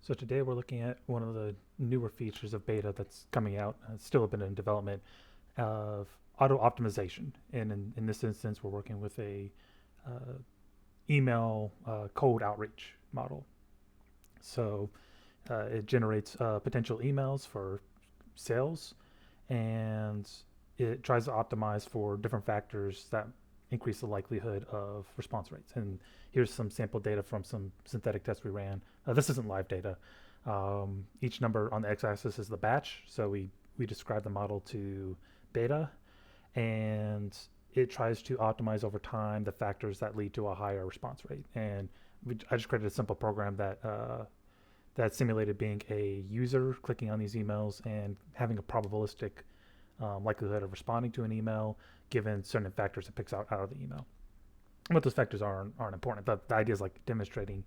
So today we're looking at one of the newer features of beta that's coming out. It's still been in development of auto optimization. And in this instance, we're working with a uh, email cold outreach model. So it generates potential emails for sales, and it tries to optimize for different factors that increase the likelihood of response rates. And here's some sample data from some synthetic tests we ran. This isn't live data. Each number on the x-axis is the batch. So we describe the model to beta, and it tries to optimize over time the factors that lead to a higher response rate. And I just created a simple program that simulated being a user clicking on these emails and having a probabilistic likelihood of responding to an email given certain factors it picks out of the email. And what those factors aren't important. The idea is like demonstrating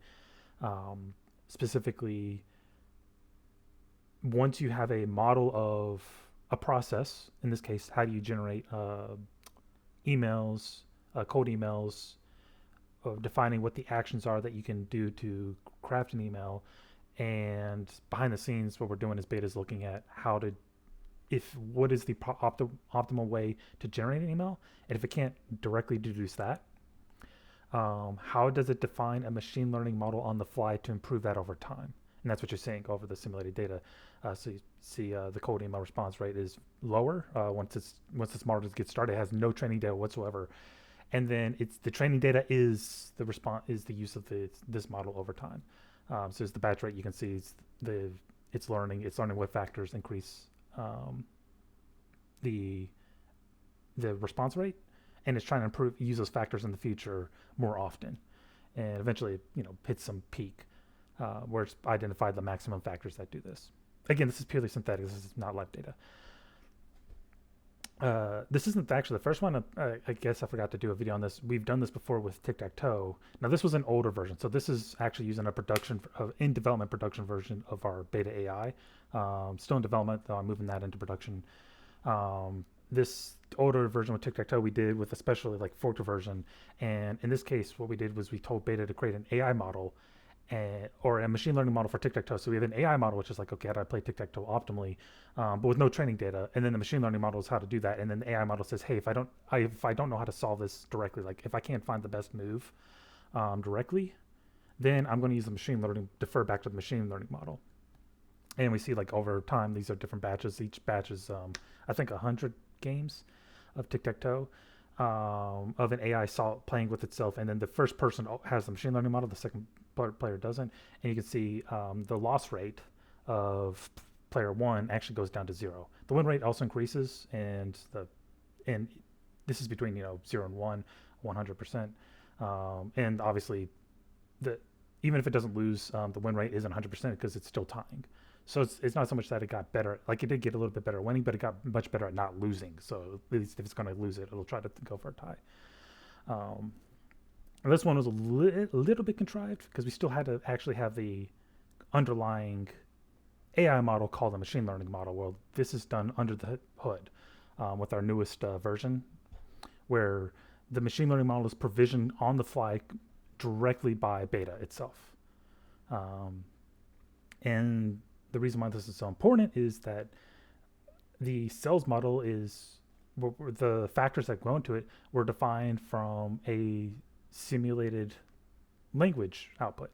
specifically once you have a model of a process, in this case, how do you generate emails, cold emails, of defining what the actions are that you can do to craft an email. And behind the scenes, what we're doing is beta is looking at how to, if what is the optimal way to generate an email, and if it can't directly deduce that, how does it define a machine learning model on the fly to improve that over time? And that's what you're seeing over the simulated data. So you see the cold email response rate is lower once this model gets started. It has no training data whatsoever, and then it's the training data is the response is the use of this model over time. So it's the batch rate. You can see it's learning what factors increase the response rate, and it's trying to use those factors in the future more often, and eventually hits some peak where it's identified the maximum factors that do this. Again, this is purely synthetic. This is not live data. This isn't actually the first one. I guess I forgot to do a video on this. We've done this before with tic-tac-toe. Now this was an older version, so this is actually using in development production version of our Beta AI. Still in development, though I'm moving that into production. This older version with tic-tac-toe we did with especially like forked version, and in this case, what we did was we told Beta to create an AI model or a machine learning model for tic-tac-toe. So we have an AI model, which is like, okay, how do I play tic-tac-toe optimally, but with no training data. And then the machine learning model is how to do that. And then the AI model says, hey, if I don't know how to solve this directly, like if I can't find the best move directly, then I'm going to use the machine learning, defer back to the machine learning model. And we see like over time, these are different batches. Each batch is, I think, 100 games of tic-tac-toe. Of an AI playing with itself, and then the first person has the machine learning model, the second player doesn't, and you can see the loss rate of player one actually goes down to zero. The win rate also increases, and this is between 0 and 100%, and obviously the even if it doesn't lose, the win rate isn't 100% because it's still tying. So it's not so much that it got better. Like it did get a little bit better at winning, but it got much better at not losing. So at least if it's going to lose it, it'll try to go for a tie. This one was a little bit contrived because we still had to actually have the underlying AI model called the machine learning model. Well, this is done under the hood with our newest version, where the machine learning model is provisioned on the fly directly by Beta itself. And the reason why this is so important is that the sales model is the factors that go into it were defined from a simulated language output.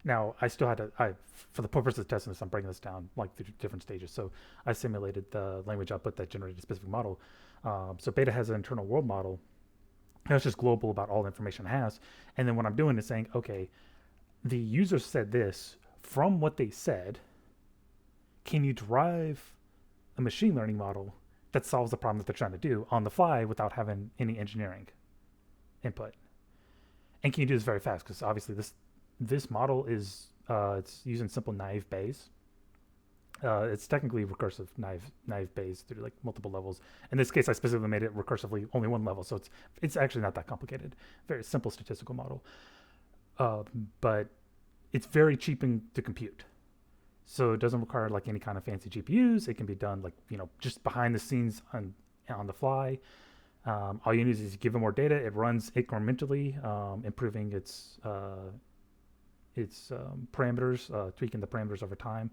Now, I still had to, for the purpose of testing this, I'm breaking this down like through different stages. So I simulated the language output that generated a specific model. So Beta has an internal world model that's just global about all the information it has. And then what I'm doing is saying, okay, the user said this. From what they said, can you derive a machine learning model that solves the problem that they're trying to do on the fly without having any engineering input? And can you do this very fast? Because obviously this model is it's using simple naive Bayes. It's technically recursive naive Bayes through like multiple levels. In this case, I specifically made it recursively only one level, so it's actually not that complicated. Very simple statistical model, but it's very cheap to compute. So it doesn't require like any kind of fancy GPUs. It can be done like just behind the scenes on the fly. All you need is give it more data. It runs incrementally, improving its its parameters, tweaking the parameters over time.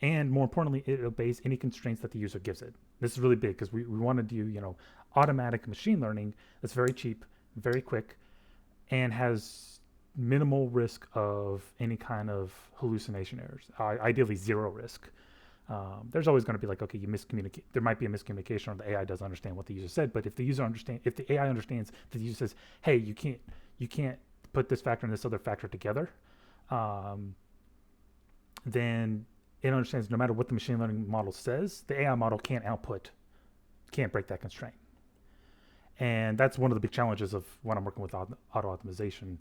And more importantly, it obeys any constraints that the user gives it. This is really big because we want to do, automatic machine learning that's very cheap, very quick, and has minimal risk of any kind of hallucination errors. Ideally, zero risk. There's always going to be like, okay, you miscommunicate. There might be a miscommunication, or the AI doesn't understand what the user said. But if the AI understands that the user says, "Hey, you can't put this factor and this other factor together," then it understands no matter what the machine learning model says, the AI model can't break that constraint. And that's one of the big challenges of when I'm working with auto optimization,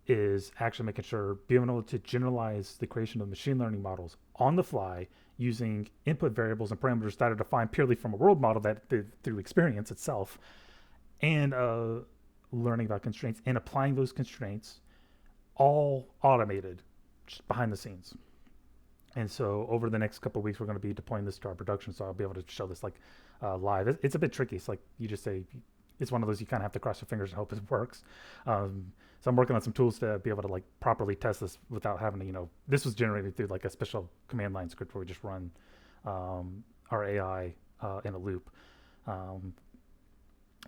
is actually making sure being able to generalize the creation of machine learning models on the fly using input variables and parameters that are defined purely from a world model that through experience itself, and learning about constraints and applying those constraints, all automated, just behind the scenes. And so over the next couple of weeks, we're going to be deploying this to our production. So I'll be able to show this like live. It's a bit tricky. It's like you just say, it's one of those you kind of have to cross your fingers and hope it works. So I'm working on some tools to be able to like properly test this without having to, this was generated through like a special command line script where we just run our AI in a loop.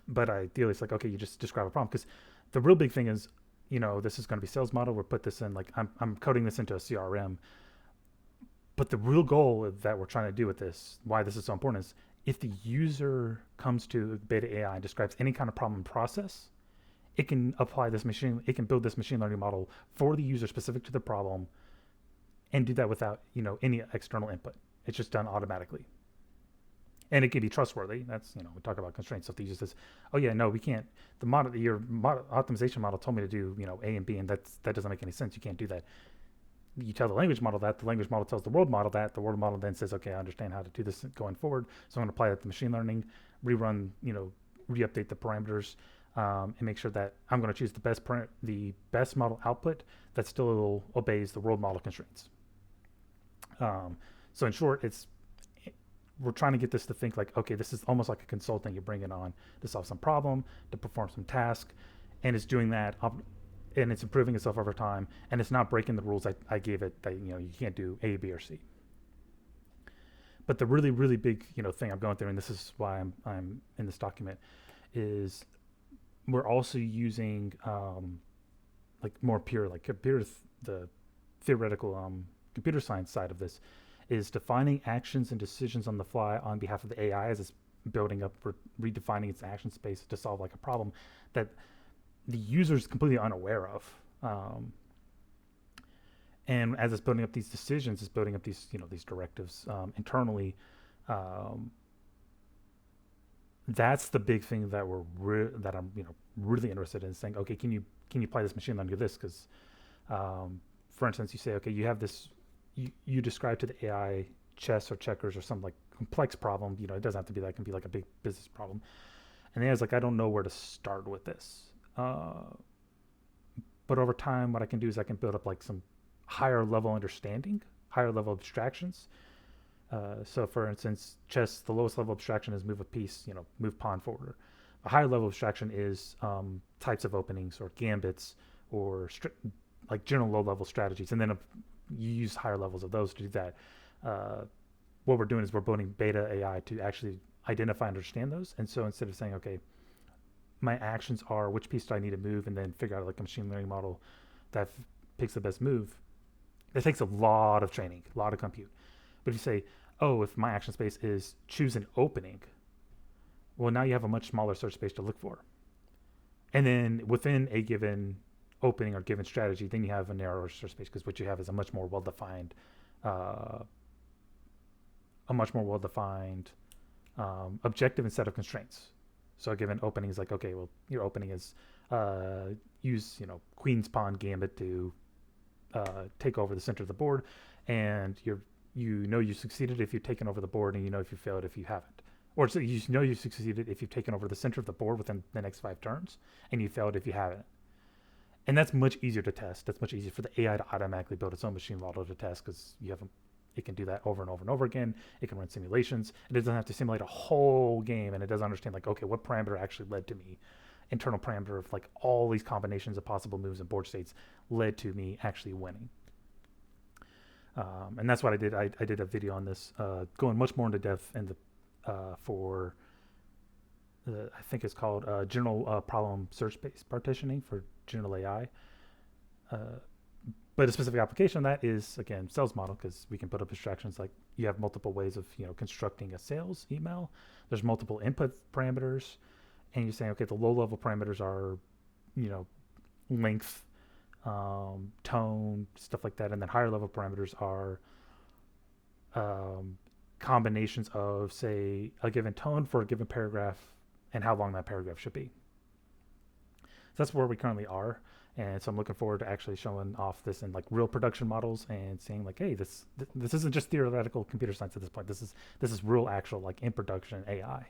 But ideally, it's like, okay, you just describe a problem. Because the real big thing is, this is going to be sales model. We'll put this in, like, I'm coding this into a CRM. But the real goal that we're trying to do with this, why this is so important, is if the user comes to Baita AI and describes any kind of problem process, it can build this machine learning model for the user specific to the problem and do that without, any external input. It's just done automatically. And it can be trustworthy. That's, we talk about constraints. So if the user says, oh yeah, no, we can't, your optimization model told me to do, A and B, and that doesn't make any sense. You can't do that. You tell the language model that, the language model tells the world model that, the world model then says, okay, I understand how to do this going forward. So I'm going to apply that to machine learning, rerun, re-update the parameters, and make sure that I'm going to choose the best model output that still obeys the world model constraints. So in short, we're trying to get this to think like, okay, this is almost like a consultant you bring it on to solve some problem, to perform some task, and it's doing that and it's improving itself over time, and it's not breaking the rules I gave it that you can't do A, B, or C. But the really, really big thing I'm going through, and this is why I'm in this document, is we're also using like more pure, like the theoretical computer science side of this is defining actions and decisions on the fly on behalf of the AI as it's building up, redefining its action space to solve like a problem that the user is completely unaware of. And as it's building up these decisions, it's building up these these directives internally. That's the big thing that that I'm really interested in, saying, okay, can you apply this machine learning to this? Because for instance, you say, okay, you have this, you describe to the AI chess or checkers or some like complex problem. It doesn't have to be that. It can be like a big business problem. And the AI's like, I don't know where to start with this. But over time, what I can do is I can build up like some higher level understanding, higher level abstractions. So for instance, chess, the lowest level abstraction is move a piece, move pawn forward. A higher level abstraction is types of openings or gambits or like general low level strategies. And then you use higher levels of those to do that. What we're doing is we're building Baita AI to actually identify and understand those. And so instead of saying, okay, my actions are which piece do I need to move, and then figure out like a machine learning model that picks the best move, it takes a lot of training, a lot of compute. But if you say, oh, if my action space is choose an opening, well, now you have a much smaller search space to look for. And then within a given opening or given strategy, then you have a narrower search space, because what you have is a much more well-defined objective and set of constraints. So a given opening is like, okay, well, your opening is use queen's pawn gambit to take over the center of the board, and you succeeded if you've taken over the board, and if you failed if you haven't. Or so you succeeded if you've taken over the center of the board within the next 5 turns, and you failed if you haven't. And that's much easier to test. That's much easier for the AI to automatically build its own machine model to test, because it can do that over and over and over again. It can run simulations. It doesn't have to simulate a whole game, and it doesn't understand like, okay, what parameter actually led to me, internal parameter of like all these combinations of possible moves and board states led to me actually winning. And that's what I did. I did a video on this, going much more into depth in the for I think it's called general problem search space partitioning for general AI. Uh, but a specific application of that is, again, sales model, because we can put up abstractions like you have multiple ways of constructing a sales email. There's multiple input parameters, and you're saying, okay, the low level parameters are length, tone, stuff like that, and then higher level parameters are combinations of, say, a given tone for a given paragraph and how long that paragraph should be. So that's where we currently are. And so I'm looking forward to actually showing off this in like real production models and seeing like, hey, this isn't just theoretical computer science at this point. This is real, actual, like in production AI.